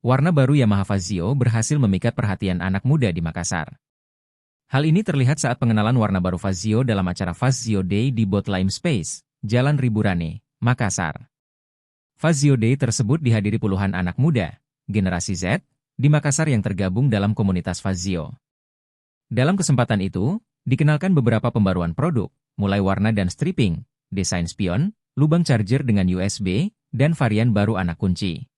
warna baru Yamaha Fazio berhasil memikat perhatian anak muda di Makassar. Hal ini terlihat saat pengenalan warna baru Fazio dalam acara Fazio Day di Botlime Space, Jalan Riburane, Makassar. Fazio Day tersebut dihadiri puluhan anak muda, generasi Z, di Makassar yang tergabung dalam komunitas Fazio. Dalam kesempatan itu, dikenalkan beberapa pembaruan produk, mulai warna dan stripping, desain spion, lubang charger dengan USB, dan varian baru anak kunci.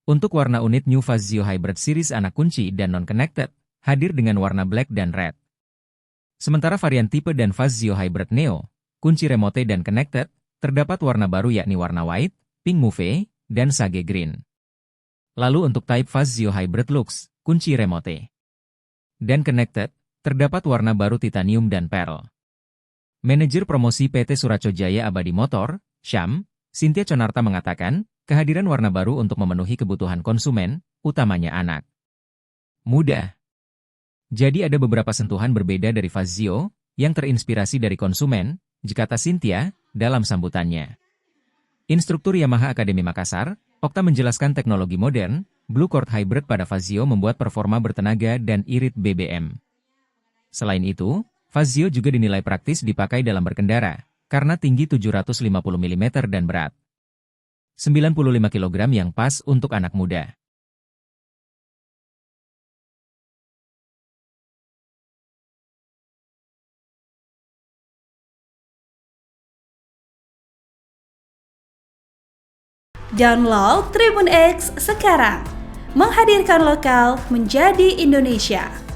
Untuk warna unit New Fazio Hybrid Series anak kunci dan non-connected, hadir dengan warna black dan red. Sementara varian tipe dan Fazio Hybrid Neo, kunci remote dan connected, terdapat warna baru yakni warna white, pink mauve, dan sage green. Lalu untuk type Fazio Hybrid Lux, kunci remote dan connected, terdapat warna baru titanium dan pearl. Manajer promosi PT Suraco Jaya Abadi Motor, Syam, Cynthia Conarta mengatakan, kehadiran warna baru untuk memenuhi kebutuhan konsumen, utamanya anak muda. Jadi ada beberapa sentuhan berbeda dari Fazio, yang terinspirasi dari konsumen, kata Cynthia, dalam sambutannya. Instruktur Yamaha Akademi Makassar, Okta menjelaskan teknologi modern, Blue Cord Hybrid pada Fazio membuat performa bertenaga dan irit BBM. Selain itu, Fazio juga dinilai praktis dipakai dalam berkendara, karena tinggi 750 mm dan berat 95 kg yang pas untuk anak muda. Download Tribun X sekarang, menghadirkan lokal menjadi Indonesia.